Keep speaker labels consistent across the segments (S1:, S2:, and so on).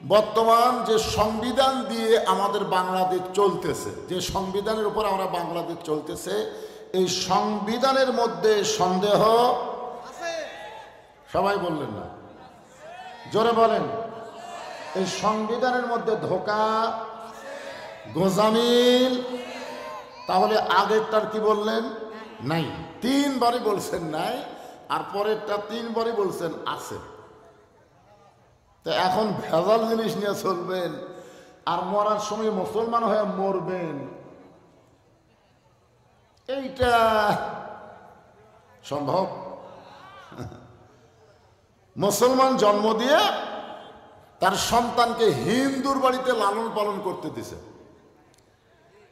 S1: বর্তমান যে সংবিধান দিয়ে আমাদের বাংলাদেশ চলতেছে, যে সংবিধানের উপর আমরা বাংলাদেশ চলতেছে, এই সংবিধানের মধ্যে সন্দেহ আছে? সবাই বললেন না, জোরে বলেন। এই সংবিধানের মধ্যে ধোঁকা, গোজামিল। তাহলে আগেরটার কি বললেন? নাই। তিনবারই বলছেন নাই, আর পরেরটা তিনবারই বলছেন আছে। তো এখন ভেজাল জিনিস নিয়ে চলবেন, আর মরার সময় মুসলমান হয়ে মরবেন, এইটা সম্ভব? মুসলমান জন্ম দিয়ে তার সন্তানকে হিন্দুর বাড়িতে লালন পালন করতে দিছে,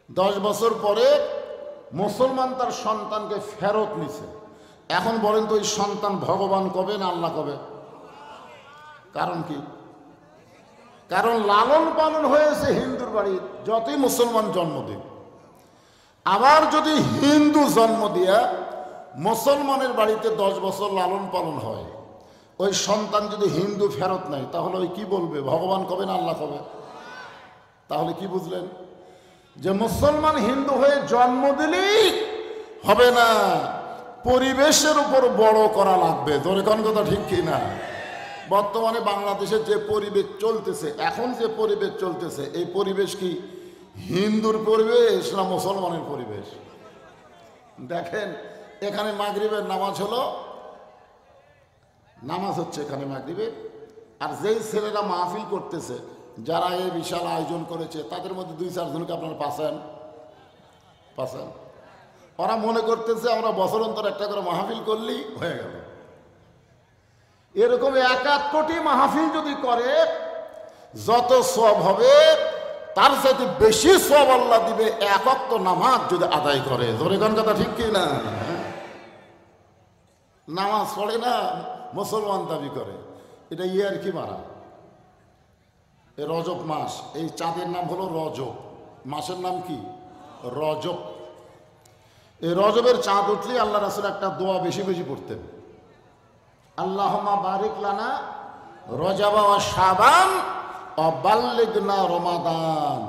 S1: 10 বছর পরে মুসলমান তার সন্তানকে ফেরত নিছে। এখন বলেন তো, ওই সন্তান ভগবান কবে না আল্লাহ কবে? কারণ কি? কারণ লালন পালন হয়েছে হিন্দুর বাড়ি, যতই মুসলমান জন্ম দিক। আবার যদি হিন্দু জন্ম দিয়া মুসলমানের বাড়িতে 10 বছর লালন পালন হয়, ওই সন্তান যদি হিন্দু ফেরত নেয়, তাহলে ওই কি বলবে? ভগবান কবে না আল্লাহ কবে? তাহলে কি বুঝলেন? যে মুসলমান হিন্দু হয়ে জন্ম দিলেই হবে না, পরিবেশের উপর বড় করা লাগবে। ধরে কোন কথা ঠিক কি না? বর্তমানে বাংলাদেশের যে পরিবেশ চলতেছে, এখন যে পরিবেশ চলতেছে, এই পরিবেশ কি হিন্দুর পরিবেশ না মুসলমানের পরিবেশ? দেখেন, এখানে মাগরিবের নামাজ হলো, নামাজ হচ্ছে এখানে মাগরিবের, আর যেই ছেলেরা মাহফিল করতেছে, যারা এই বিশাল আয়োজন করেছে, তাদের মধ্যে 2-4 জনকে আপনারা পাচ্ছেন। ওরা মনে করতেছে আমরা বছর অন্তর একটা করে মাহফিল করলেই হয়ে গেল। এরকম 1 কোটি মাহফিল যদি করে, যত সওয়াব হবে তার সাথে বেশি সওয়াব আল্লাহ দিবে 1 ওয়াক্ত নামাজ যদি আদায় করে। ধরে কোন কথা ঠিক কি না? নামাজ পড়ে না, মুসলমান দাবি করে, এটা ইয়ার কি মারা। এই রজব মাস, এই চাঁদের নাম হলো রজব, মাসের নাম কি? রজব। এই রজবের চাঁদ উঠলে আল্লাহ রাসূল একটা দোয়া বেশি বেশি পড়তেন, আল্লাহুম্মা বারিক লানা রজবা ওয়া শাবান ওয়া বাল্লিগনা রমাদান।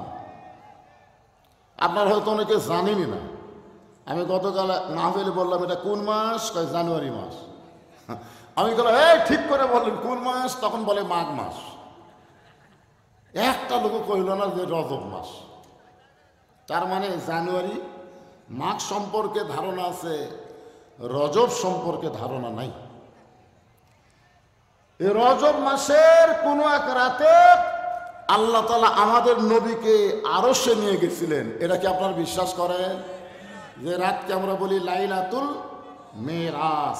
S1: আপনারা হয়তো অনেকে জানেনই না, আমি গতকাল মাহফিলে বললাম এটা কোন মাস? কয় জানুয়ারি মাস। আমি বললাম এই ঠিক করে বললেন কোন মাস? তখন বলে মাঘ মাস। একটা লোক কইল না যে রজব মাস। তার মানে জানুয়ারি মাঘ সম্পর্কে ধারণা আছে, রজব সম্পর্কে ধারণা নাই। এই রজব মাসের কোনো এক রাতে আল্লাহ তাআলা আমাদের নবীকে আরশে নিয়ে গেছিলেন। এটা কি আপনারা বিশ্বাস করেন? যে রাতকে আমরা বলি লাইলাতুল মেরাজ।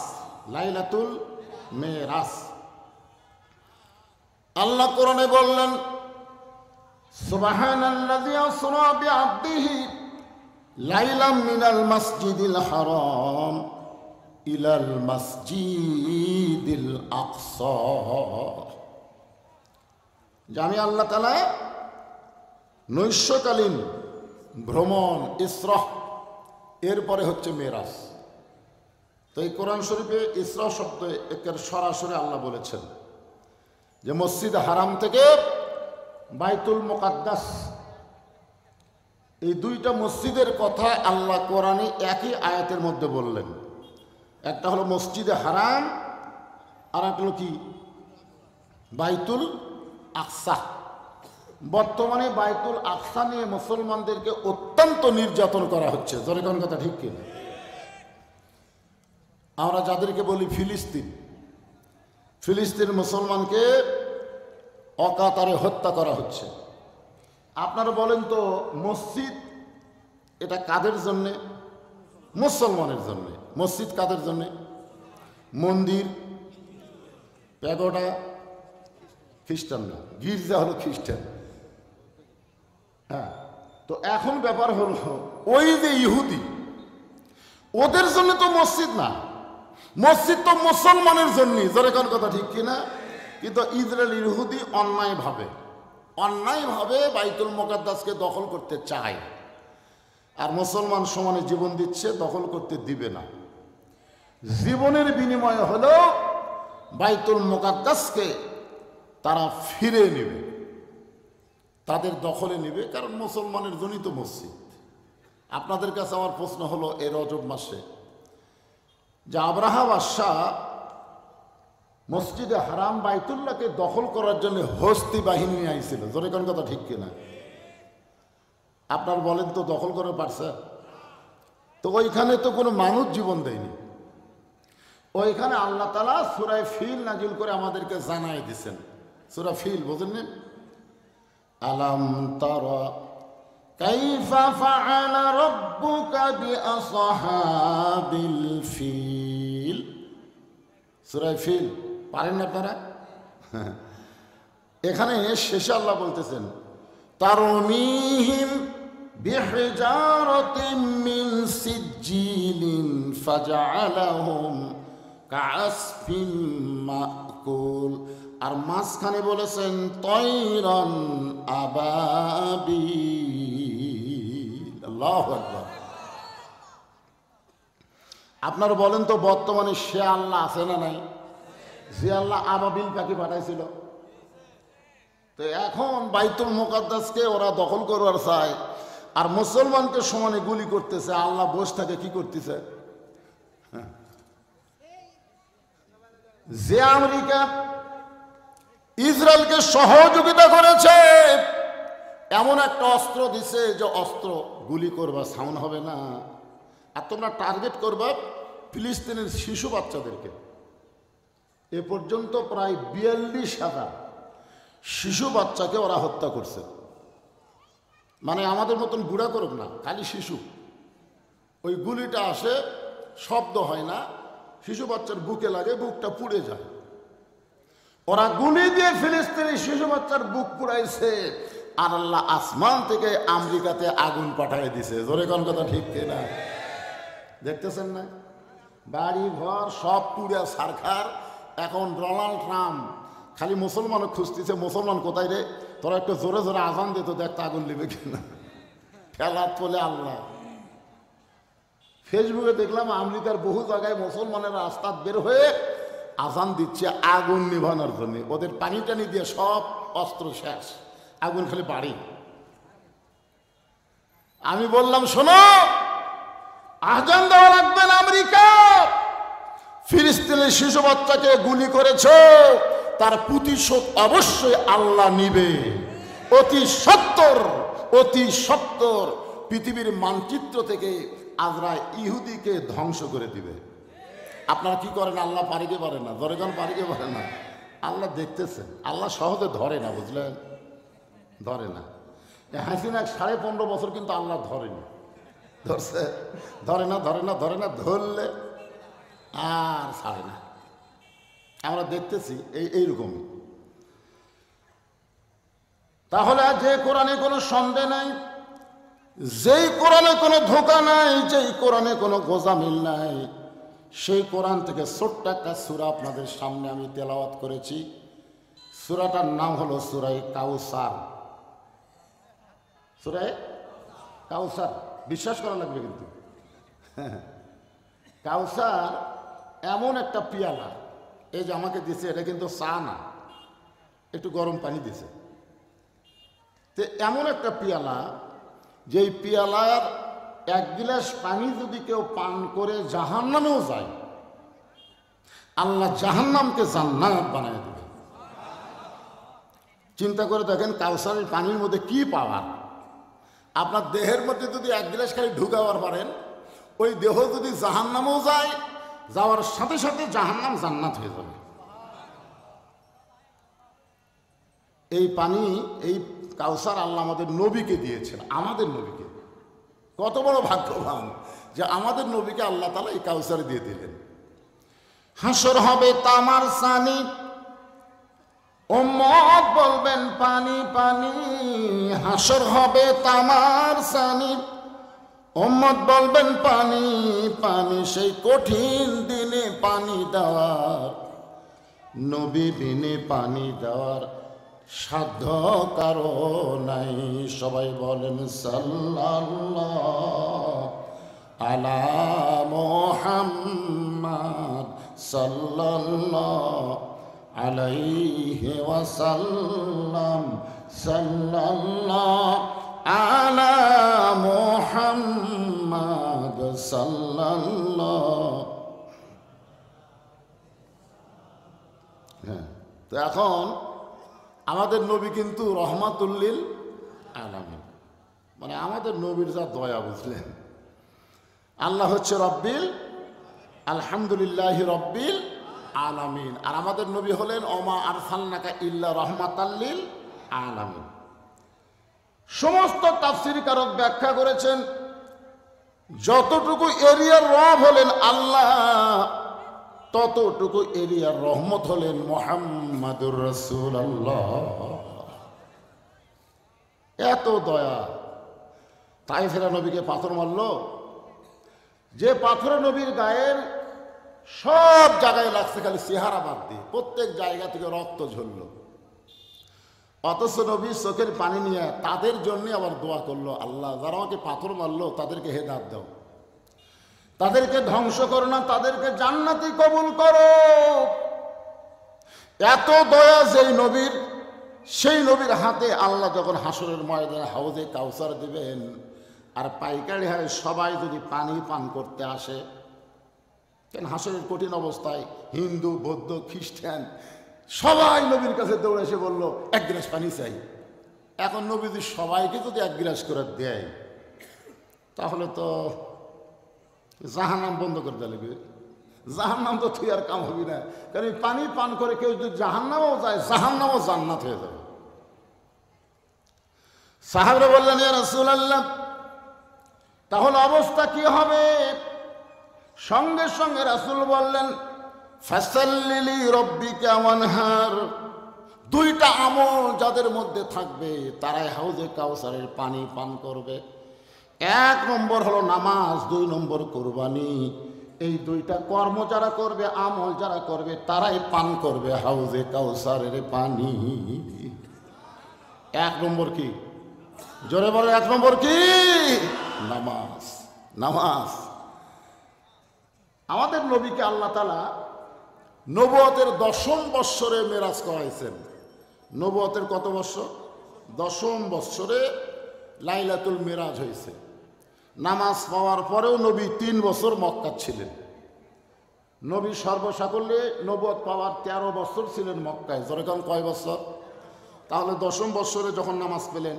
S1: লাইলাতুল মেরাজ। আল্লাহ কোরআনে বললেন, সুবহানাল্লাযী আসরা বিআবদিহি লাইলাম মিনাল মাসজিদিল হারাম ইলাল মাসজিদিল আকসা। যে আমি আল্লাহ তাআলা নৈশকালীন ভ্রমণ, ইসরা, এরপরে হচ্ছে মেরাজ। তো এই কোরআন শরীফে ইসরা শব্দ একের সরাসরি আল্লাহ বলেছেন যে মসজিদ হারাম থেকে বাইতুল মুকাদ্দাস, এই 2টা মসজিদের কথা আল্লাহ কোরআনে একই আয়াতের মধ্যে বললেন। একটা হলো মসজিদে হারাম, আর একটা হলো কি? বাইতুল আকসা। বর্তমানে বাইতুল আকসা নিয়ে মুসলমানদেরকে অত্যন্ত নির্যাতন করা হচ্ছে। জনগণ কথা ঠিক কিনা? আমরা যাদেরকে বলি ফিলিস্তিন, ফিলিস্তিন মুসলমানকে অকাতরে হত্যা করা হচ্ছে। আপনারা বলেন তো, মসজিদ এটা কাদের জন্যে? মুসলমানের জন্যে। মসজিদ কাদের জন্যে? মন্দির, প্যাগোডা খ্রিস্টান না, গির্জা হলো খ্রিস্টান। হ্যাঁ, তো এখন ব্যাপার হলো, ওই যে ইহুদি, ওদের জন্য তো মসজিদ না, মসজিদ তো মুসলমানের জন্য। যেরকম কথা ঠিক কিনা? কিন্তু ইসরায়েল ইহুদি অন্যায়ভাবে বাইতুল মুকাদ্দাসকে দখল করতে চায়, আর মুসলমান সমানে জীবন দিচ্ছে, দখল করতে দিবে না। জীবনের বিনিময়ে হলো বাইতুল মুকাদ্দাসকে তারা ফিরে নেবে। তাদের দখলে নেবে, কারণ মুসলমানের জন্যই তো মসজিদ। আপনাদের কাছে আমার প্রশ্ন হলো, এই রজব মাসে যে আব্রাহা বাদশাহ মসজিদে হারাম বাইতুল্লাহকে দখল করার জন্য হস্তি বাহিনী নিয়ে আইছিল, জোরে কোন কথা ঠিক কিনা? আপনার বলেন তো, দখল করে পারছে? তো ওইখানে তো কোনো মানুষ জীবন দেয়নি। ওইখানে আল্লাহ তাআলা সূরা ফিল নাজিল করে আমাদেরকে জানাই দিয়েছেন। সূরা ফিল বুঝেননি? আলাম তারা কাইফা ফাআলা রাব্বুকা বিআসহাবিল ফিল। সূরা ফিল পারেন না আপনারা? এখানে শেষে আল্লাহ বলতেছেন, তারমিহিম বিহিজারাতিন মিন সিজ্জিলিন ফাজআলাহুম কাআসফিন মাকুল। আর মাঝখানে বলেছেন তয়রান আবাবিল। আল্লাহু আকবার। আপনারা বলেন তো, বর্তমানে সে আল্লাহ আছে না নাই? যে আল্লাহ আবাবিল পাখি পাঠাইছিল, তো এখন বাইতুল মুকাদ্দাসকে ওরা দখল করবার চায়, আর মুসলমানকে সমানে গুলি করতেছে। আল্লাহ বসে থাকে কি করতেছে? যে আমেরিকা ইসরায়েলকে সহযোগিতা করেছে, এমন একটা অস্ত্র দিছে যে অস্ত্র গুলি করবা, সাউন্ড হবে না, আর তোমরা টার্গেট করবা ফিলিস্তিনের শিশু বাচ্চাদেরকে। এ পর্যন্ত প্রায় 42,000 শিশু বাচ্চাকে ওরা হত্যা করছে। মানে আমাদের মতন বুড়া করুক না, খালি শিশু। ওই গুলিটা আসে, শব্দ হয় না, শিশু বাচ্চার বুকে লাগে, বুকটা পুড়ে যায়। ওরা গুলি দিয়ে ফিলিস্তিনি শিশু বাচ্চার বুক পুড়াইছে, আর আল্লাহ আসমান থেকে আমেরিকাতে আগুন পাঠিয়ে দিছে। জোরে কোন কথা ঠিক কিনা? দেখতেছেন না? বাড়ি ঘর সব পুড়ে ছারখার। এখন ডোনাল্ড ট্রাম্প খালি মুসলমানও খুঁজতেছে, মুসলমান কোথায় রে, তোরা একটু জোরে জোরে আজান দিত, দেখতে আগুন নেবে কিনা। খেলার বলে আল্লাহ। ফেসবুকে দেখলাম আমেরিকার বহু জায়গায় মুসলমানেরা রাস্তা বের হয়ে আজান দিচ্ছে আগুন নিভানোর জন্য। ওদের পানি টানি দিয়ে সব অস্ত্র শেষ, আগুন খালি বাড়ি। আমি বললাম, শোনো, আজান দেওয়া লাগবে না। আমেরিকা ফিলিস্তিনের শিশু বাচ্চাকে গুলি করেছ, তার প্রতিশোধ অবশ্যই আল্লাহ নিবে। অতি সত্তর পৃথিবীর মানচিত্র থেকে আজরাইল ইহুদিকে ধ্বংস করে দিবে। আপনারা কি করেন? আল্লাহ পারিকে পারে না, দরেগান পারিকে পারে না। আল্লাহ দেখতেছেন, আল্লাহ সহজে ধরে না, বুঝলেন? ধরে না। হাসিনা 15.5 বছর কিন্তু আল্লাহ ধরেনি, ধরছে? ধরে না, ধরলে আর ছাড়ে না। আমরা দেখতেছি এইরকমই। তাহলে যে কোরআনে কোনো সন্দেহ নাই, যেই কোরআনে কোনো ধোঁকা নাই, যেই কোরআনে কোনো গোজামিল নাই, সেই কোরআন থেকে ছোট্ট একটা সূরা আপনাদের সামনে আমি তেলাওয়াত করেছি। সূরাটার নাম হলো সূরা কাউসার। সূরা কাউসার, বিশ্বাস করা লাগবে কিন্তু। কাউসার এমন একটা পিয়ালা, এই যে আমাকে দিছে, এটা কিন্তু চা না, একটু গরম পানি দিছে। তো এমন একটা পিয়ালা, যেই পিয়ালার 1 গিলাস পানি যদি কেউ পান করে জাহান্নামেও যায়, আল্লাহ জাহান্নামকে জান্নাত বানায় দেবে। চিন্তা করে দেখেন, কাউসারের পানির মধ্যে কি পাওয়ার। আপনার দেহের মধ্যে যদি 1 গিলাস খালি ঢুকাবার পারেন, ওই দেহ যদি জাহান্নামেও যায়, যাওয়ার সাথে সাথে জাহান্নাম জান্নাত হয়ে যাবে। এই পানি, এই কাউসার আল্লাহ আমাদের নবীকে দিয়েছেন, আমাদের নবীকে। কত বড় ভাগ্যবান যে আমাদের নবীকে আল্লাহ তাআলা এই কাউসার দিয়ে দিলেন। হাসর হবে তামার সানি, উম্মত বলবেন পানি পানি। হাসর হবে তামার সানি, উম্মত বলবেন পানি পানি। সেই কঠিন দিনে পানি দেওয়ার, নবী বিনে পানি দেওয়ার সাধ্য কারো নাই। সবাই বলেন সাল্লাল্লাহু আলা মুহাম্মাদ সাল্লাল্লাহু আলাইহি ওয়াসাল্লাম সাল্লাল্লাহু আলা মুহাম্মাদ সাল্লাল্লাহু। হ্যাঁ, তো এখন আমাদের নবী কিন্তু রহমাতুল্লিল আলামিন, মানে আমাদের নবীর যা দয়া, বুঝলেন? আল্লাহ হচ্ছে রব্বিল, আলহামদুলিল্লাহ রব্বিল আলামিন, আর আমাদের নবী হলেন ওমা আরসালনাকা ইল্লা রহমাতাল্লিল আলামিন। সমস্ত তাফসীরকারক ব্যাখ্যা করেছেন যতটুকু এরিয়ার রব হলেন আল্লাহ, ততটুকু এরিয়ার রহমত হলেন মুহাম্মাদুর রাসূলুল্লাহ। এত দয়া। তায়েফের নবীকে পাথর মারল, যে পাথরে নবীর গায়ের সব জায়গায় লাগছে, খালি চেহারা বাদ দিয়ে প্রত্যেক জায়গা থেকে রক্ত ঝরল। অথচ নবী চোখের পানি নিয়ে তাদের জন্য আবার দোয়া করলো, আল্লাহ যারা আমাকে পাথর মারলো তাদেরকে হেদায়েত দাও, তাদেরকে ধ্বংস করো না, তাদেরকে জান্নাতি কবুল করো। এত দয়া যেই নবীর, সেই নবীর হাতে আল্লাহ যখন হাসরের ময়দানে হাউজে কাউসার দিবেন, আর পাইকারি হারে সবাই যদি পানি পান করতে আসে, কেন হাসরের কঠিন অবস্থায় হিন্দু, বৌদ্ধ, খ্রিস্টান সবাই নবীর কাছে দৌড়ে এসে বললো এক গ্লাস পানি চাই। এখন নবী যদি সবাইকে যদি এক গ্লাস করে দেয়, তাহলে তো জাহান্নাম বন্ধ করে দেওয়া লাগবে। জাহান্নাম তো তুই আর কাম হবি না, কারণ এই পানি পান করে কেউ যদি জাহান্নামও যায়, জাহান্নামও জান্নাত হয়ে যাবে। সাহাবরা বললেন ইয়া রাসূলুল্লাহ, তাহলে অবস্থা কি হবে? সঙ্গে সঙ্গে রাসূল বললেন ফাসাল্লি রব্বিকা ওয়ানহার। দুইটা আমল যাদের মধ্যে থাকবে তারাই হাউজে কাউসারের পানি পান করবে। এক নম্বর হলো নামাজ, দুই নম্বর কুরবানি। এই দুইটা কর্ম যারা করবে, আমল যারা করবে, তারাই পান করবে হাউজে কাউসারের পানি। এক নম্বর কি? জোরে বলে, এক নম্বর কি? নামাজ। নামাজ। আমাদের নবীকে আল্লাহ তাআলা নবুয়তের 10ম বৎসরে মেরাজ করাইছেন। নবুয়তের কত বৎসর? 10ম বৎসরে লাইলাতুল মেরাজ হয়েছে। নামাজ পাওয়ার পরেও নবী 3 বছর মক্কা ছিলেন। নবী সর্বসাকল্যে নবুয়ত পাওয়ার 13 বছর ছিলেন মক্কায়। যেরকম কয় বছর? তাহলে 10ম বৎসরে যখন নামাজ পেলেন,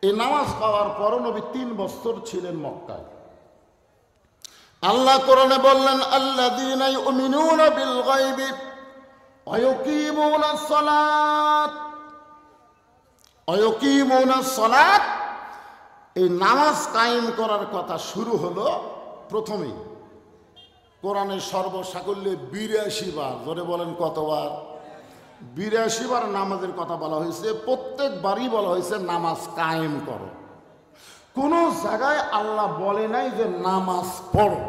S1: এই নামাজ পাওয়ার পরও নবী 3 বছর ছিলেন মক্কায়। আল্লাহ কোরআনে বললেন আল্লাযীনা ইউমিনুনা বিল গায়বি ওয়া ইউকিমুনাস সালাত। ওয়া ইউকিমুনাস সালাত, এই নামাজ কায়েম করার কথা শুরু হলো প্রথমেই কোরআনের সর্বসাকল্যে 82 বার। জোরে বলেন কতবার? 82 বার নামাজের কথা বলা হয়েছে। প্রত্যেকবারই বলা হয়েছে নামাজ কায়েম করো। কোন জায়গায় আল্লাহ বলে নাই যে নামাজ পড়ো।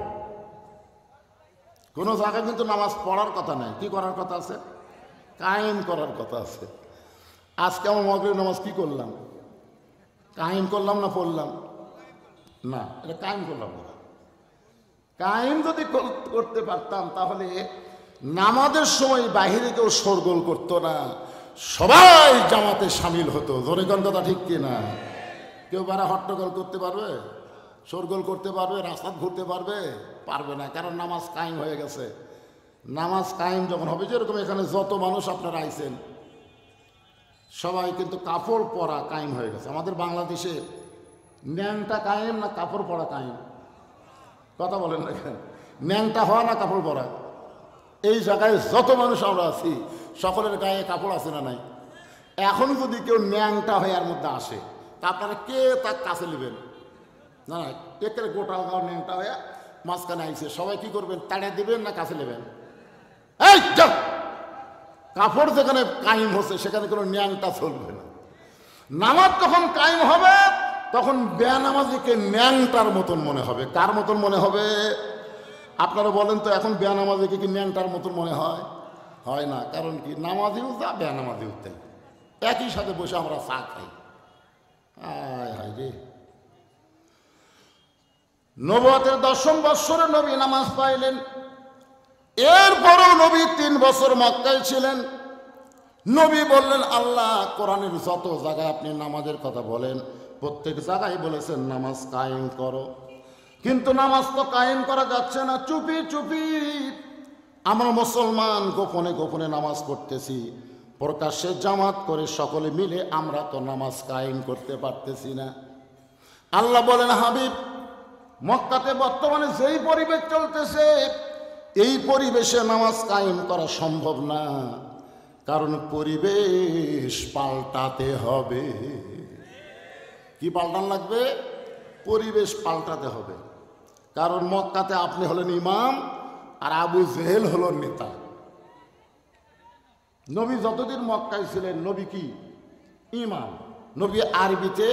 S1: কোন জায়গায় কিন্তু নামাজ পড়ার কথা নাই। কি করার কথা আছে? কায়েম করার কথা আছে। আজকে আমার মাগরিব নামাজ কি করলাম? কায়েম করলাম না পড়লাম? না, এটা কায়েম করলাম না। কায়েম যদি করতে পারতাম তাহলে নামাজের সময় বাহিরে কেউ শোরগোল করতো না, সবাই জামাতে সামিল হতো। জোরে কোন কথা ঠিক কিনা? কেউ বারা হট্টগোল করতে পারবে? শোরগোল করতে পারবে? রাস্তা ঘুরতে পারবে? পারবে না, কারণ নামাজ কায়েম হয়ে গেছে। নামাজ কায়েম যখন হবে, যেরকম এখানে যত মানুষ আপনারা আইছেন সবাই কিন্তু কাপড় পরা কায়েম হয়ে গেছে। আমাদের বাংলাদেশে ন্যাংটা কায়েম না কাপড় পরা কায়েম? কথা বলেন না কেন? ন্যাংটা হওয়া না কাপড় পরা? এই জায়গায় যত মানুষ আমরা আছি সকলের গায়ে কাপড় আছে না নাই? এখন যদি কেউ ন্যাংটা হয়ে এর মধ্যে আসে, তা আপনারা কে তার কাছে নেবেন? না না, একের গোটাল গাও ন্যাংটা হয়ে মাঝখানে আইছে, সবাই কি করবেন? তাড়িয়ে দিবেন না কাছে নেবেন? এই কাপড় যেখানে কায়েম হচ্ছে সেখানে কোনো ন্যাংটা চলবে না। নামাজ যখন কায়েম হবে তখন বেনামাজিকে ন্যাংটার মতন মনে হবে। কার মতন মনে হবে? আপনারা বলেন তো, এখন বেনামাজিকে কি ন্যাংটার মতন মনে হয়? হয় না। কারণ কি? নামাজিও যা, বেনামাজিও তাই। একই সাথে বসে আমরা চা খাই। আয় হায় রে। নবুয়তের 10ম বৎসরে নবী নামাজ পাইলেন। এরপরও নবী 3 বছর মক্কায় ছিলেন। নবী বললেন, আল্লাহ কোরআনের যত জায়গায় আপনি নামাজের কথা বলেন প্রত্যেক জায়গায় বলেছেন নামাজ কায়েম করো, কিন্তু নামাজ তো কায়েম করা যাচ্ছে না। চুপি চুপি আমরা মুসলমান গোপনে গোপনে নামাজ পড়তেছি, প্রকাশ্যে জামাত করে সকলে মিলে আমরা তো নামাজ কায়েম করতে পারতেছি না। আল্লাহ বলেন, হাবিব মক্কাতে বর্তমানে যেই পরিবেশ চলতেছে এই পরিবেশে নামাজ কায়েম করা সম্ভব না, কারণ পরিবেশ পাল্টাতে হবে। কি পাল্টান লাগবে? পরিবেশ পাল্টাতে হবে। কারণ মক্কাতে আপনি হলেন ইমাম আর আবু জেহেল হলো নেতা। নবী যতদিন মক্কায় ছিলেন নবী কি ইমাম, নবী আরবিতে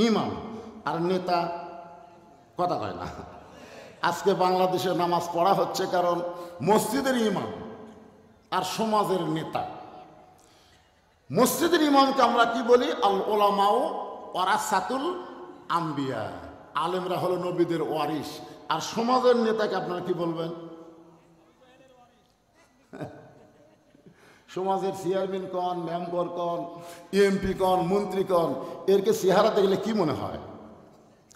S1: ইমাম, আর নেতা কথা কয় না। আজকে বাংলাদেশে নামাজ পড়া হচ্ছে কারণ মসজিদের ইমাম আর সমাজের নেতা। মসজিদের ইমামকে আমরা কি বলি? আল ওলামাউ ওয়ারাসাতুল আম্বিয়া, আলেমরা হলো নবীদের ওয়ারিস। আর সমাজের নেতাকে আপনারা কি বলবেন? সমাজের চেয়ারম্যান কন, মেম্বার কন, এমপি কন, মন্ত্রী কন, এরকে চেহারা দেখলে কি মনে হয়?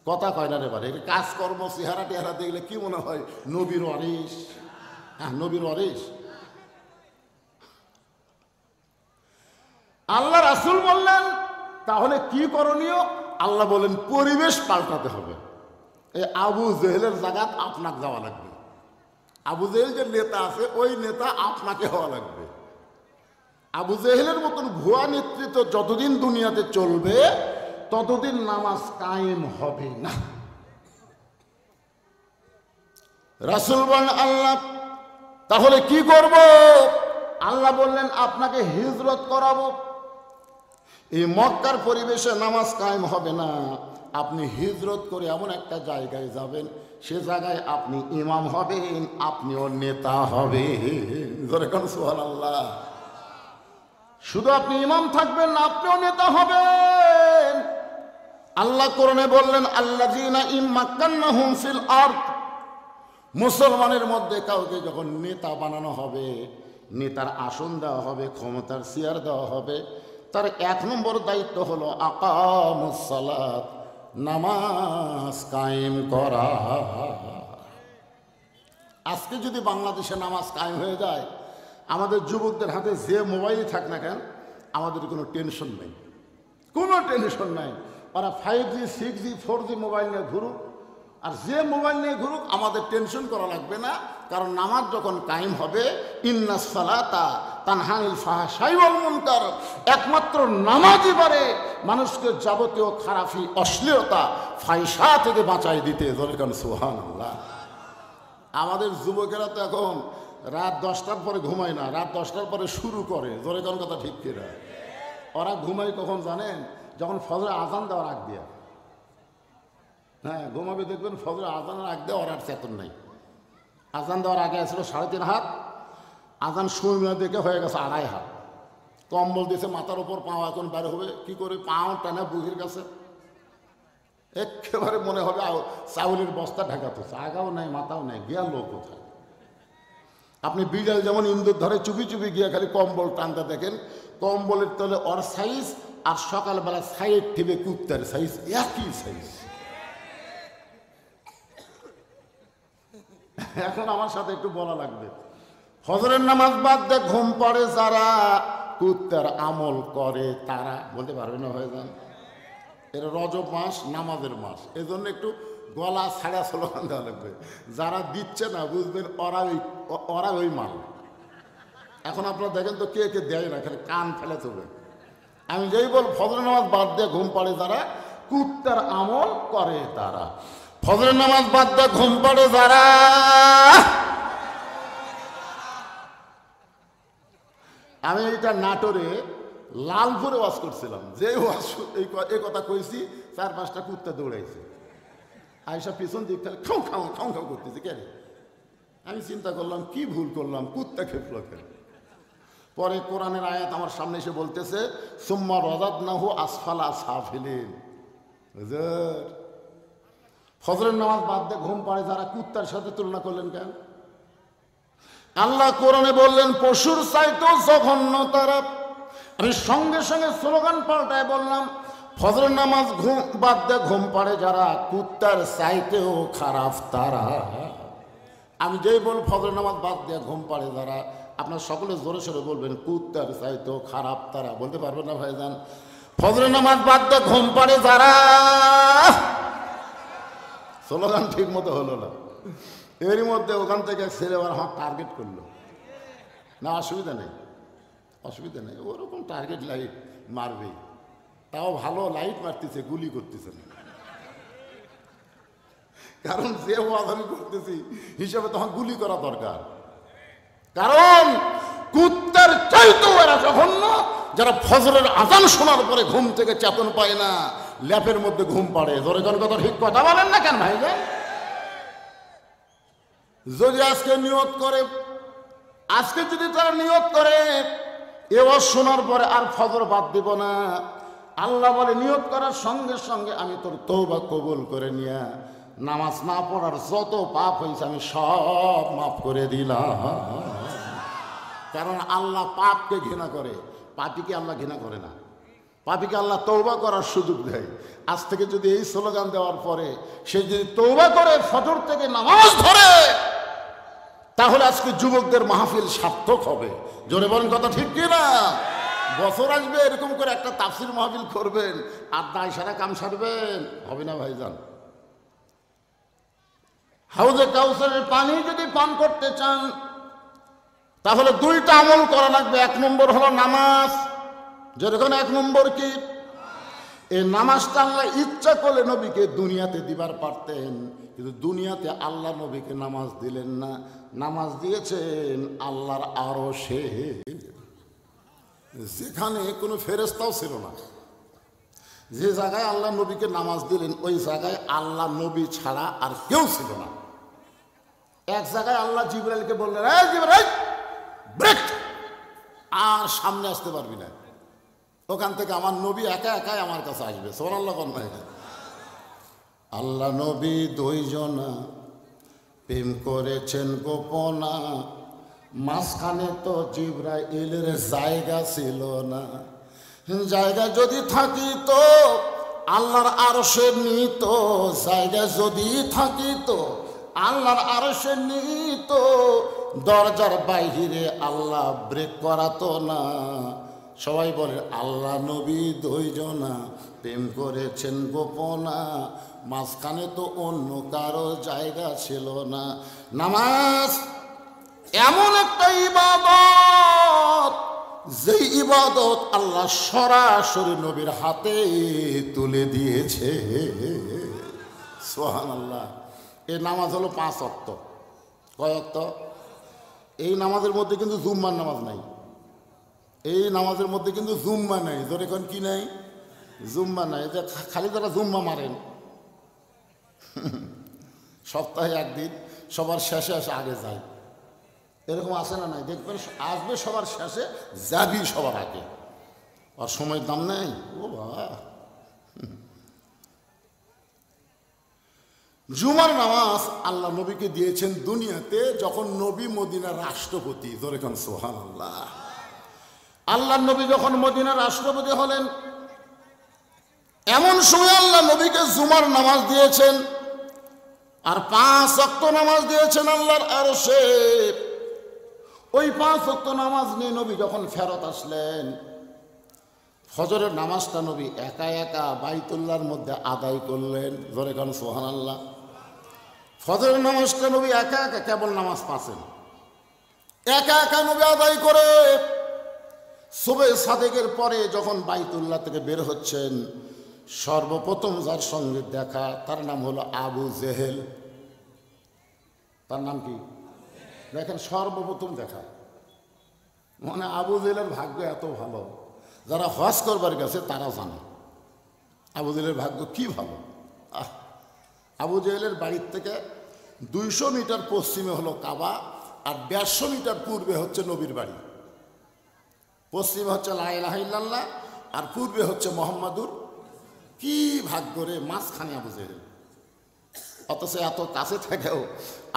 S1: কথা কয় না রে বারে, এর কাজকর্ম চেহারা টেহারা দেখলে কি মনে হয়? নবীর ওয়ারিস। হ্যাঁ, নবীর ওয়ারিস। আল্লাহ রাসূল বললেন তাহলে কি করণীয়? আল্লাহ বলেন পরিবেশ পাল্টাতে হবে। এই আবু জেহেলের জায়গাত আপনাকে যাওয়া লাগবে। আবু জেহেল যে নেতা আছে ওই নেতা আপনাকে হওয়া লাগবে। আবু জেহেলের মতন ভুয়া নেতৃত্ব যতদিন দুনিয়াতে চলবে ততদিন নামাজ কায়েম হবে না। রাসূল বলেন, আল্লাহ তাহলে কি করব? আল্লাহ বললেন আপনাকে হিজরত করাবো। এই মক্কার পরিবেশে নামাজ কায়েম হবে না, আপনি হিজরত করে এমন একটা জায়গায় যাবেন, সে জায়গায় আপনি ইমাম হবেন, আপনিও নেতা হবেন। সুবহানাল্লাহ। শুধু আপনি ইমাম থাকবেন না, আপনিও নেতা হবেন। আল্লাহ কোরআনে বললেন, আল্লাযীনা ইম্মাক্কান্নাহুম ফিল আরদ, মুসলমানের মধ্যে কাউকে যখন নেতা বানানো হবে, নেতার আসন দেওয়া হবে, ক্ষমতার চেয়ার দেওয়া হবে, তার 1 নম্বর দায়িত্ব হলো আকামুস সালাত, নামাজ কায়েম করা। আজকে যদি বাংলাদেশে নামাজ কায়েম হয়ে যায়, আমাদের যুবকদের হাতে যে মোবাইলই থাক না কেন, আমাদের কোনো টেনশন নেই, কোনো টেনশন নাই। ওরা 5G 6G 4G মোবাইল নিয়ে ঘুরুক, আর যে মোবাইল নিয়ে ঘুরুক, আমাদের টেনশন করা লাগবে না। কারণ নামাজ যখন কায়েম হবে, ইন্নাস সালাতা তানহা আনিল ফাহশাই ওয়াল মুনকার, একমাত্র নামাজই পারে মানুষকে যাবতীয় খারাপি, অশ্লীলতা, ফাহিশা থেকে বাঁচাই দিতে। সুবহানাল্লাহ। আমাদের যুবকেরা তো এখন রাত 10টার পরে ঘুমায় না, রাত 10টার পরে শুরু করে। জোরে কোন কথা ঠিক কিনা? ওরা ঘুমায় কখন জানেন? যখন ফজরের আজান দেওয়ার আগ দিয়ে। হ্যাঁ, ঘুমাবে দেখবেন ফজরের আজানের আগ দিয়ে ওর আর চেতন নাই। আজান দেওয়ার আগে আসলো 3.5 হাত, আজান সময় দেখে হয়ে গেছে 2.5 হাত। কম্বল দিয়েছে মাথার উপর, পাও এখন বাইরে হবে কি করে? পাও টানা বুকের কাছে, একেবারে মনে হবে চাউলের বস্তা ঢাকাতেছে, আগাও নাই মাথাও নাই, গিয়া লোক কোথায়? আপনি বিড়াল যেমন ইন্দুর ধরে চুপি চুপি গিয়ে খালি কম্বল টানতে দেখেন, কম্বলের তলে ওর সাইজ আর সকালবেলা সাইড টিপে কুত্তার সাইজ একই সাইজ। এখন আমার সাথে একটু বলা লাগবে, ফজরের নামাজ বাদ দিয়ে ঘুম পড়ে যারা, কুত্তার আমল করে তারা। বলতে পারবে না হয়ে যান, এর রজব মাস নামাজের মাস, এই জন্য একটু গলা ছাড়া স্লোগান দেওয়া লাগবে। যারা দিচ্ছে না বুঝবেন ওরা ওই মাল। এখন আপনারা দেখেন তো কে কে দেয় না, খালি কান ফেলে চলবে। আমি যেই বল ফজরের নামাজ বাদ দিয়ে ঘুম পড়ে যারা, কুত্তার আমল করে তারা। ফজরের নামাজ বাদ দিয়ে ঘুম পড়ে যারা, আমি এইটা নাটোরে লালপুরে ওয়াজ করছিলাম, যে ওয়াজ এই কথা কইছি 4-5টা কুত্তা দৌড়াইছে, আইসা পিছন দিক তাহলে খাও খাও খাও খাও করতেছে কেন? আমি চিন্তা করলাম কি ভুল করলাম, কুত্তা খেপল কেন? পরে কোরআনের আয়াত আমার সামনে এসে বলতেছে, সুম্মা রাদাদনাহু আসফালা সাফিলিন। হুজুর, ফজরের নামাজ বাদ দিয়ে ঘুম পড়ে যারা, কুত্তার সাথে তুলনা করলেন কেন? আল্লাহ কোরআনে বললেন পশুর চাইতেও জঘন্য তারা। আমি সঙ্গে সঙ্গে স্লোগান পাল্টায় বললাম ফজর নামাজ ঘুম বাদ দিয়ে ঘুম পাড়ে যারা কুত্তার চাইতেও খারাপ তারা। আমি যেই বল ফজর নামাজ বাদ দিয়ে ঘুম পাড়ে যারা, আপনার সকলে জোরে সোরে বলবেন কুত্তার চাইতেও খারাপ তারা। বলতে পারবেন না ভাইজান? ফজর নামাজ বাদ দিয়ে ঘুম পাড়ে যারা। স্লোগান ঠিক মতো হলো না, এরই মধ্যে ওখান থেকে ছেলে আমার হাত টার্গেট করলো। না অসুবিধা নেই, অসুবিধা নেই, ওরকম টার্গেট লাইট মারবেই। তাও ভালো লাইট মারতেছে, গুলি করতেছে না, কারণ যে ওয়াজ আমি করতেছি হিসাবে তখন গুলি করা দরকার। কারণ কুত্তার চাইতেও এরা জঘন্য যারা ফজরের আজান শোনার পরে ঘুম থেকে চেতন পায় না, ল্যাপের মধ্যে ঘুম পাড়ে। ধরে কোন কথা ঠিক কথা বলেন না কেন ভাই? যদি আজকে নিয়ত করে, আজকে যদি তারা নিয়ত করে এবার শোনার পরে আর ফজর বাদ দিব না, আল্লাহ বলে নিয়ত করার সঙ্গে সঙ্গে আমি তোর তওবা কবুল করে নিয়ে নামাজ না পড়ার যত পাপ হয়েছে আমি সব মাফ করে দিলাম। কারণ আল্লাহ পাপকে ঘৃণা করে, পাপীকে আল্লাহ ঘৃণা করে না। পাপীকে আল্লাহ তওবা করার সুযোগ দেয়। আজ থেকে যদি এই স্লোগান দেওয়ার পরে সে যদি তওবা করে ফজর থেকে নামাজ ধরে, তাহলে আজকে যুবকদের মাহফিল সার্থক হবে। জোরে বলেন কথা ঠিক কিনা? বছর আসবে এরকম করে একটা তাফসির মাহফিল করবেন আর দায় সারা কাম সারবেন, হবে না ভাইজান। হাউজে কাউসারের পানি যদি পান করতে চান তাহলে দুইটা আমল করা লাগবে। এক নম্বর হলো নামাজ। যেরকম এক নম্বর কি, এই নামাজটা আল্লাহ ইচ্ছা করলে নবীকে দুনিয়াতে দিবার পারতেন, কিন্তু দুনিয়াতে আল্লাহ নবীকে নামাজ দিলেন না। নামাজ দিয়েছেন আল্লাহর আরশে, যেখানে কোনো ফেরেশতাও ছিল না। যে জায়গায় আল্লাহ নবীকে নামাজ দিলেন ওই জায়গায় আল্লাহ নবী ছাড়া আর কেউ ছিল না। এক জায়গায় আল্লাহ জিবরাইলকে বললেন, এই জিবরাইল ব্রেক, আর সামনে আসতে পারবি না, ওখান থেকে আমার নবী একা একাই আমার কাছে আসবে। সুবহানাল্লাহ কোন ভাই? আল্লাহ নবী দুইজনা প্রেম করেছেন গোপনা, মাঝখানে তো জিবরাইলের জায়গা ছিল না। জায়গা যদি থাকিত আল্লাহর আরশে নিত, জায়গা যদি থাকিত আল্লাহর আরশে নিত, দরজার বাইরে আল্লাহ ব্রেক করাতো না। সবাই বলে আল্লাহ নবী দুইজনা প্রেম করেছেন গোপনা, মাঝখানে তো অন্য কারো জায়গা ছিল না। নামাজ এমন একটা ইবাদত, যে ইবাদত আল্লাহ সরাসরি নবীর হাতে তুলে দিয়েছে। সুবহানাল্লাহ। এই নামাজ হলো 5 ওয়াক্ত। কয় ওয়াক্ত? এই নামাজের মধ্যে কিন্তু জুম্মার নামাজ নাই। এই নামাজের মধ্যে কিন্তু জুম্মা নাই। ধরে কোন কি নাই? জুম্মা নাই। যে খালি তারা জুম্মা মারেন সপ্তাহে একদিন, সবার শেষে এসে আগে যায়, এরকম আসে না? নাই দেখবেন আসবে সবার শেষে, যাবি সবার আগে, আর সময়ের দাম নেই। ও বাবা, জুমার নামাজ আল্লাহ নবীকে দিয়েছেন দুনিয়াতে যখন নবী মদিনার রাষ্ট্রপতি। ধরে কোন সুবহানাল্লাহ। আল্লাহ নবী যখন মদিনার রাষ্ট্রপতি হলেন, এমন সময় আল্লাহ নবীকে জুমার নামাজ দিয়েছেন আর 5 ওয়াক্ত নামাজ দিয়েছেন আল্লাহর আরশে। ওই 5 ওয়াক্ত নামাজ নিয়ে নবী যখন ফেরত আসলেন, ফজরের নামাজটা নবী একা একা বাইতুল্লাহর মধ্যে আদায় করলেন। ধরে কোন সুবহানাল্লাহ। ফজরের নামাজটা নবী একা একা, কেবল নামাজ পাচ্ছেন, একা একা নবী আদায় করে সুবহে সাদেকের পরে যখন বাইতুল্লাহ থেকে বের হচ্ছেন, সর্বপ্রথম যার সঙ্গে দেখা তার নাম হলো আবু জেহেল। তার নাম কি? দেখেন, সর্বপ্রথম দেখা, মানে আবু জেহেলের ভাগ্য এত ভালো, যারা হজ করবার গেছে তারা জানে আবু জেহেলের ভাগ্য কি ভালো। আবু জেহেলের বাড়ির থেকে 200 মিটার পশ্চিমে হলো কাবা, আর 150 মিটার পূর্বে হচ্ছে নবীর বাড়ি। পশ্চিমে হচ্ছে লা ইলাহা ইল্লাল্লাহ আর পূর্বে হচ্ছে মুহাম্মাদুর। কি ভাগ্য রে, মাঝখানে আবু জেহেল। অথচ এত কাছে থেকেও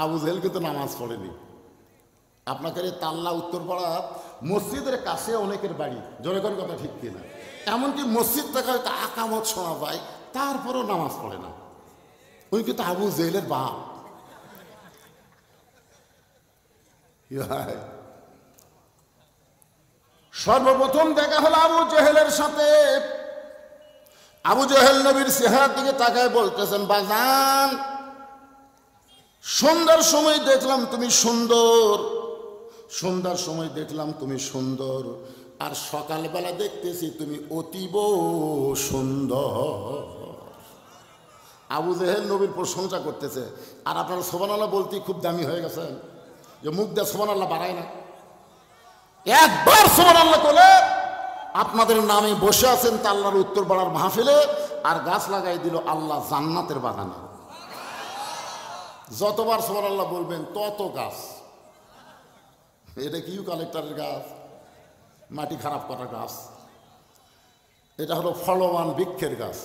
S1: আবু জেহেল কিন্তু নামাজ পড়েনি। আপনাদের এই তাল্লা উত্তরপাড়া মসজিদের কাছে অনেকের বাড়ি, জোরে কোন কথা ঠিক কিনা? এমনকি মসজিদ থেকে হয়তো আকামত শোনা যায়, তারপরেও নামাজ পড়ে না। ওই কিন্তু আবু জেহেলের বাপ। সর্বপ্রথম দেখা হলো আবু জেহেলের সাথে। আবু জেহেল নবীর চেহারার দিকে তাকায় বলতেছেন, বাজান সন্ধ্যার সময় দেখলাম তুমি সুন্দর, সন্ধ্যার সময় দেখলাম তুমি সুন্দর, আর সকালবেলা দেখতেছি তুমি অতীব সুন্দর। আবু জেহেল নবীর প্রশংসা করতেছে, আর আপনারা সুবহানাল্লাহ বলতে খুব দামি হয়ে গেছেন, যে মুখ দিয়ে সুবহানাল্লাহ বাড়ায় না। একবার সুবহানাল্লাহ বলে আপনাদের নামে বসে আছেন তা আল্লাহর উত্তর পাড়ার মাহফিলে, আর গাছ লাগাই দিল আল্লাহ জান্নাতের বাগানে। যতবার সুবহানাল্লাহ বলবেন তত গাছ। এটা কি কালেক্টরের গাছ, মাটি খারাপ করা গাছ? এটা হলো ফলবান বৃক্ষের গাছ।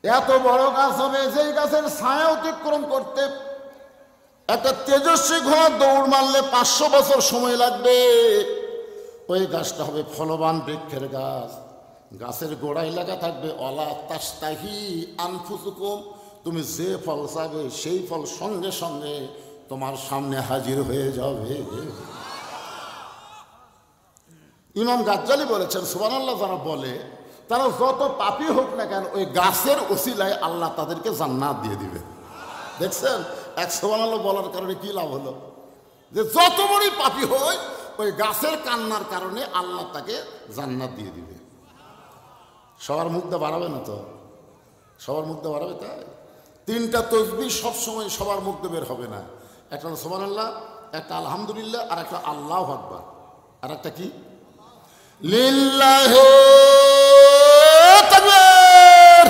S1: এত বড় গাছ হবে যেই গাছের ছায়া অতিক্রম করতে একটা তেজস্বী ঘোড়া দৌড় মারলে 500 বছর সময় লাগবে। ওই গাছটা হবে ফলবান বৃক্ষের গাছ। গাছের গোড়ায় লাগা থাকবে অলা তাস্তাহি আনফুসুকুম, তুমি যে ফল চাবে সেই ফল সঙ্গে সঙ্গে তোমার সামনে হাজির হয়ে যাবে। ইমাম গাজ্জালি বলেছেন, সুবহানাল্লাহ যারা বলে তারা যত পাপী হোক না কেন ওই গাছের ওসিলায় আল্লাহ তাদেরকে জান্নাত দিয়ে দিবে। দেখছেন এক সুবহানাল্লাহ বলার কারণে কি লাভ হলো, যে যত বড়ই পাপী হয় ওই গাছের কান্নার কারণে আল্লাহ তাকে জান্নাত দিয়ে দিবে। সবার মুখটা বাড়াবে না তো, সবার মুখটা বাড়াবে তাই? 3টা তসবিহ সবসময় সবার মুখটা বের হবে না। একটা হলো সুবহানাল্লাহ, একটা আলহামদুলিল্লাহ, আর একটা আল্লাহু আকবার, আর একটা কি লিল্লাহি তাকবীর।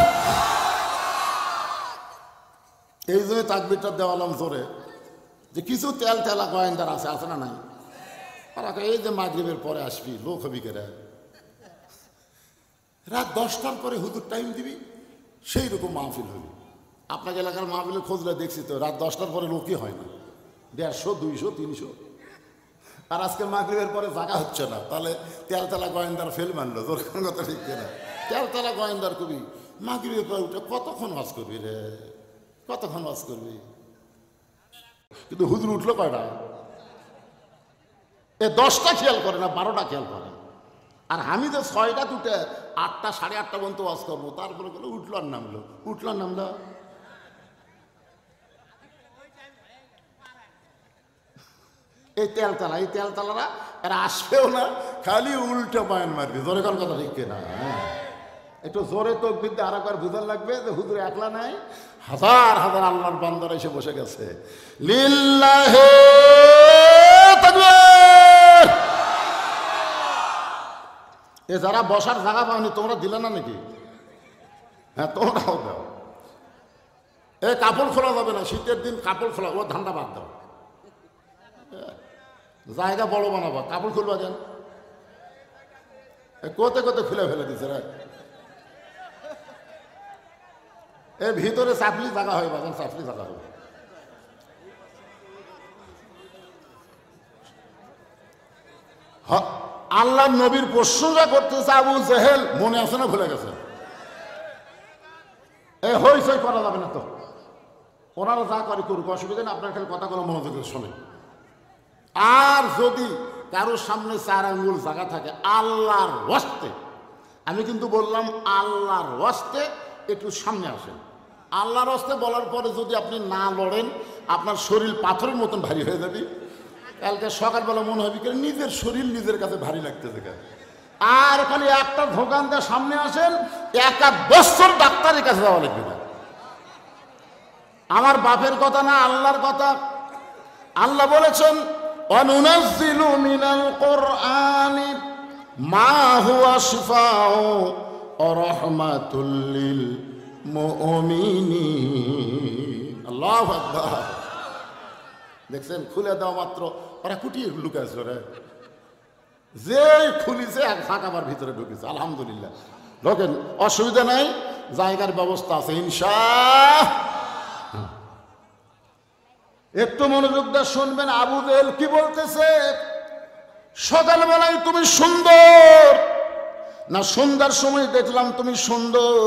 S1: এই জন্য তাকবীরটা দেওয়ালাম জোরে, যে কিছু তেল তেলা গোয়েন্দার আছে, আছে না নাই? আর এই যে মাগরিবের পরে আসবি লোক হবি কেরা, রাত 10টার পরে হুজুর টাইম দিবি, সেই রকম মাহফিল হবি। আপনাকে এলাকার মাহফিলে খোঁজলে দেখছি তো রাত 10টার পরে লোকই হয় না, 150, 200, 300। আর আজকে মাগরিবের পরে জায়গা হচ্ছে না, তাহলে তেলতলা গোয়েন্দার ফেল মানলো, তোর কথা ঠিক কিনা? তেলতলা গোয়েন্দার কবি মাগরিবের পরে উঠে কতক্ষণ ওয়াজ করবি রে, কতক্ষণ ওয়াজ করবি? কিন্তু হুজুর উঠলো কয়টা? 10টা খেয়াল করে না, 12টা খেয়াল করে। আর আমি যে 6টা উঠে 8টা 8:30 পর্যন্ত ওয়াজ করবো, তারপরে গেলো উঠলো আর নামলো, উঠলো আর নামলো। এই তেলতালারা এরা আসবেও না, খালি উল্টো বয়ান মারবি। জোরে কোন কথা ঠিক কিনা? একটু জোরে তাকবীর দিয়ে আরেকবার বুঝার লাগবে যে হুজুর একলা নাই, হাজার হাজার আল্লাহর বান্দারা এসে বসে গেছে। লিল্লাহি তাকবীর। এ যারা বসার জায়গা পাওনি তোমরা দিলে না নাকি? হ্যাঁ তোমরাও দাও। এই কাপড় খোলা যাবে না, শীতের দিন কাপড় খোলা, ও ধান্দা বাদ দাও। জায়গা বড় বানাবো, কাপড় খুলবা যান, কোতে কোতে খুলে ফেলে দিচ্ছে রে। এই ভিতরে চাপলি জায়গা হয় বাজান, চাপলি জায়গা হবে। আল্লাহ নবীর প্রশংসা করতেছে আবু জেহেল, মনে আছে না ভুলে গেছে? এই হইচই করা যাবে না তো, ওনারা যা করে করুক, অসুবিধা নেই, আপনার খালি কথাগুলো মনোযোগ দিয়ে শোনে। আর যদি কারোর সামনে 4 আঙ্গুল জায়গা থাকে আল্লাহর ওয়াস্তে, আমি কিন্তু বললাম আল্লাহর ওয়াস্তে একটু সামনে আসেন। আল্লাহর ওয়াস্তে বলার পরে যদি আপনি না লড়েন আপনার শরীর পাথরের মতন ভারী হয়ে যাবে। কালকে সকালবেলা মনে হবে নিজের শরীর নিজের কাছে ভারী লাগতেছে। আর খালি একটা ধোকান দিয়ে সামনে আসেন, 1 বছর ডাক্তারের কাছে যাওয়া লাগবে না। আমার বাপের কথা না, আল্লাহর কথা। আল্লাহ বলেছেন অনুনাজ্জিলু মিনাল কুরআনি মা হুয়া শিফাউ ওয়া রাহমাতুল লিল মুমিনিন। আল্লাহু আকবার। দেখছেন খুলে দেওয়া মাত্র ওরা কুটিয়ে লুকাইছিল রে, যে খুলিছে এক ফাঁকাবার ভিতরে ঢুকেছে। আলহামদুলিল্লাহ, ঢোকেন, অসুবিধা নাই, জায়গার ব্যবস্থা আছে ইনশাআল্লাহ। একটু মনোযোগ দিয়ে শুনবেন আবু জেহেল কি বলতেছে। সকালবেলায় তুমি সুন্দর না, সন্ধ্যার সময় দেখলাম তুমি সুন্দর,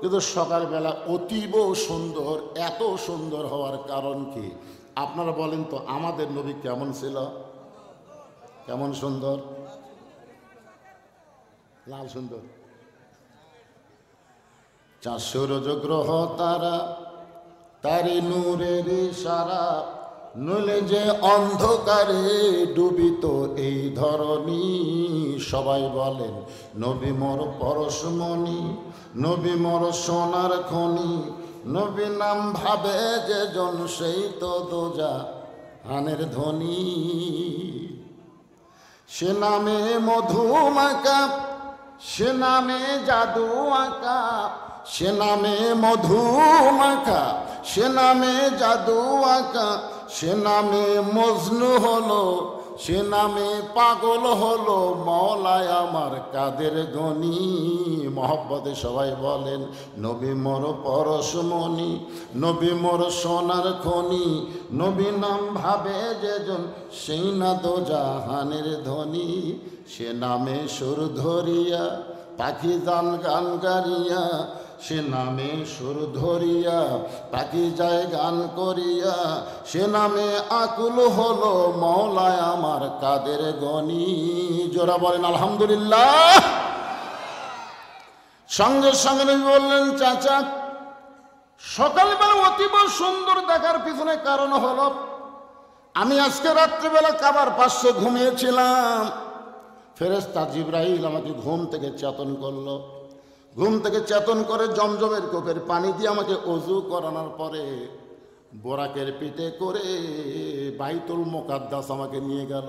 S1: কিন্তু সকালবেলা অতীব সুন্দর। এত সুন্দর হওয়ার কারণ কি আপনারা বলেন তো? আমাদের নবী কেমন ছিল? কেমন সুন্দর? লাল সুন্দর। চাঁদ সূরজ গ্রহ তারা তারি নূরের ইশারা, নইলে যে অন্ধকারে ডুবিত এই ধরনী। সবাই বলেন নবী মোর পরশমণি, নবী মোর সোনার খনি, নবী নাম ভাবে যে জন সেই তো দোজাহানের ধ্বনি। সে নামে মধু মাকা, সে নামে জাদু আঁকা, সে নামে মধু মাখা, সে নামে জাদু আঁকা, সে নামে মজনু হলো, সে নামে পাগল হলো মওলায় আমার কাদের গনি। মহব্বতে সবাই বলেন নবী মোর পরশমণি, নবী মোর সোনার খনি, নবী নাম ভাবে যেজন সেই না দোজাহানের ধ্বনি। সে নামে সুর ধরিয়া পাখি গান গান গারিয়া, সে নামে সুর ধরিয়া পাখি যায় গান করিয়া, সে নামে আকুল হলো মওলায় আমার কাদের গনি। জোরা বলেন আলহামদুলিল্লাহ। সঙ্গে সঙ্গে বললেন চাচা সকালবেলা অতীব সুন্দর দেখার পিছনে কারণ হলো আমি আজকে রাত্রিবেলা কাবার পাশে ঘুমিয়েছিলাম। ফেরেশতা জিবরাইল আমাকে ঘুম থেকে চেতন করলো। ঘুম থেকে চেতন করে জমজমের কোপের পানি দিয়ে আমাকে অজু করানোর পরে বোরাকের পিঠে করে বাইতুল মুকাদ্দাস আমাকে নিয়ে গেল।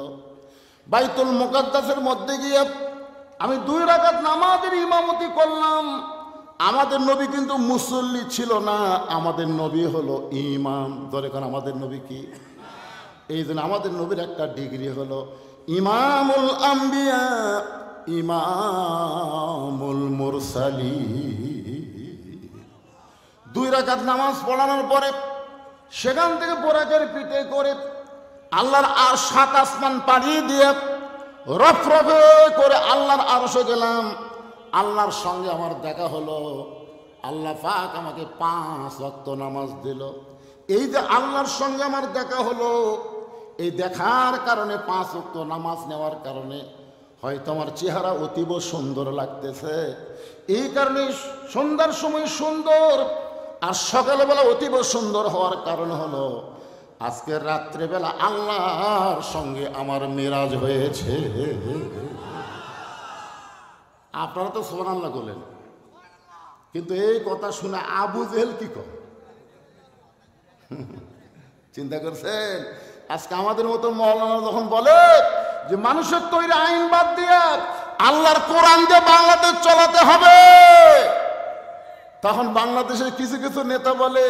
S1: বাইতুল মুকাদ্দাসের মধ্যে গিয়ে আমি 2 রাকাত নামাজের ইমামতি করলাম। আমাদের নবী কিন্তু মুসল্লি ছিল না, আমাদের নবী হলো ইমাম। ধরে কারণ আমাদের নবী কি? এই জন্য আমাদের নবীর একটা ডিগ্রি হলো ইমামুল আম্বিয়া ইমামুল মুরসালিন। 2 রাকাত নামাজ পড়ানোর পরে সেখান থেকে বোরাকের পিঠে করে আল্লাহর আর 7 আসমান পাড়ি দিয়ে রফরফে করে আল্লাহর আরশে গেলাম। আল্লাহর সঙ্গে আমার দেখা হলো। আল্লাহ পাক আমাকে 5 ওয়াক্ত নামাজ দিল। এই যে আল্লাহর সঙ্গে আমার দেখা হলো, এই দেখার কারণে 5 ওয়াক্ত নামাজ নেওয়ার কারণে হয়তো আমার চেহারা অতীব সুন্দর লাগতেছে। এই কারণে সন্ধ্যার সময় সুন্দর আর সকালবেলা অতীব সুন্দর হওয়ার কারণ হলো আজকের রাত্রেবেলা আল্লাহর সঙ্গে আমার মেরাজ হয়েছে। আপনারা তো সুবহানাল্লাহ বলেন, কিন্তু এই কথা শুনে আবু জেহেল কি করে? চিন্তা করছেন? আজকে আমাদের মতো মাওলানা যখন বলে যে মানুষের তৈরি আইন বাদ দিয়ে আল্লাহর কোরআন দিয়ে বাংলাদেশ চালাতে হবে, তখন বাংলাদেশের কিছু কিছু নেতা বলে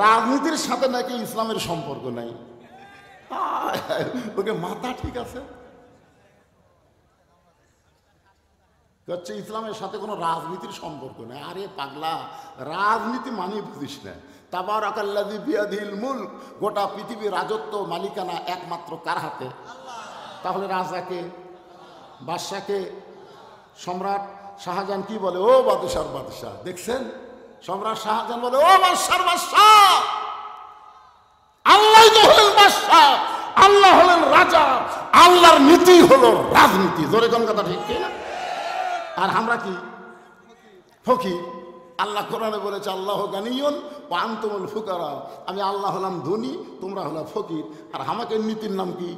S1: রাজনীতির সাথে নাকি ইসলামের সম্পর্ক নাই। ওকে মাথা ঠিক আছে? হচ্ছে ইসলামের সাথে কোনো রাজনীতির সম্পর্ক নেই। আরে পাগলা, রাজনীতি মানে বুঝিস না। তাবারাকাল্লাযী বিয়াদিহিল মুলক, গোটা পৃথিবীর রাজত্ব মালিকানা একমাত্র কার হাতে? তাহলে রাজাকে, বাদশাকে? সম্রাট শাহজাহান কি বলে? ও বাদশার বাদশাহ। দেখছেন? সম্রাট শাহজাহান বলে ও বাদশার বাদশাহ। আল্লাহ তো হলেন বাদশাহ, আল্লাহ হলেন রাজা, আল্লাহর নীতি হলো রাজনীতি। জোরে কোন কথা ঠিক কি না? আর আমরা কি? ফকির। আল্লাহ কোরআনে বলেছে আল্লাহ গানিয়ুন ওয়া আনতুমুল ফুকারা। আমি আল্লাহ হলাম ধনী, তোমরা হলো ফকির। আর আমাকে নীতির নাম কি?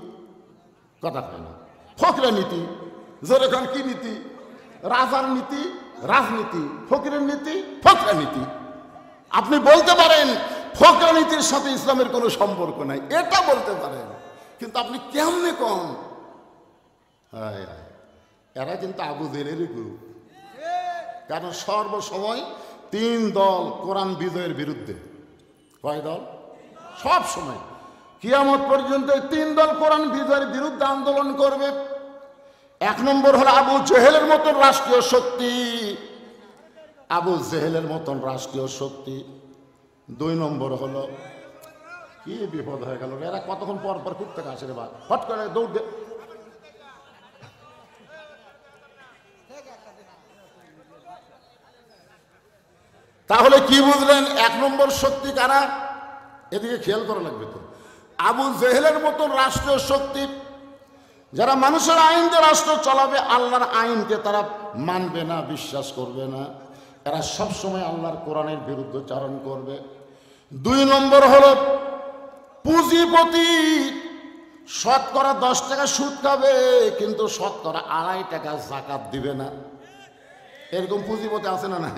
S1: কথা হয় না। ফকরা নীতি। জোরে কোন কি নীতি? রাজার নীতি রাজনীতি, ফকিরের নীতি ফকরা নীতি। আপনি বলতে পারেন ফকরা নীতির সাথে ইসলামের কোনো সম্পর্ক নাই, এটা বলতে পারেন, কিন্তু আপনি কেমনে কম? হায় হায়, এরা কিন্তু আবু জেহেলেরই গ্রুপ। কারণ সর্বসময় 3 দল কোরআন বিজয়ের বিরুদ্ধে। কয় দল? সব সময় কিয়ামত পর্যন্ত 3 দল কোরআন বিজয়ের বিরুদ্ধে আন্দোলন করবে। 1 নম্বর হলো আবু জেহেলের মতন রাষ্ট্রীয় শক্তি, আবু জেহেলের মতন রাষ্ট্রীয় শক্তি। 2 নম্বর হলো কি বিপদ হয়ে গেল রে, এরা কতক্ষণ পর পর কুত্তে আসে রে বা, হট করে দৌড় দে। তাহলে কি বুঝলেন? এক নম্বর শক্তি কারা? এদিকে খেয়াল করা লাগবে তো। আবু জেহেলের মতন রাষ্ট্রীয় শক্তি, যারা মানুষের আইন দিয়ে রাষ্ট্র চালাবে, আল্লাহর আইনকে তারা মানবে না, বিশ্বাস করবে না, এরা সবসময় আল্লাহর কোরআনের বিরুদ্ধচারণ করবে। দুই নম্বর হলো পুঁজিপতি, শতকরা 10 টাকা সুদ খাবে কিন্তু শতকরা 2.5 টাকা যাকাত দিবে না। এরকম পুঁজিপতি আছে না? নাই।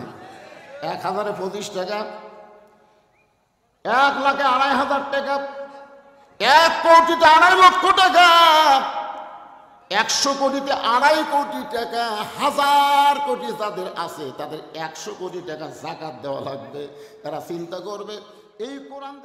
S1: 1000-এ 25 টাকা, 1 লাখে 2,500 টাকা, 1 কোটিতে 2.5 লক্ষ টাকা, 100 কোটিতে 2.5 কোটি টাকা, 1000 কোটি যাদের আছে তাদের 100 কোটি টাকা যাকাত দেওয়া লাগবে। তারা চিন্তা করবে এই কোরআন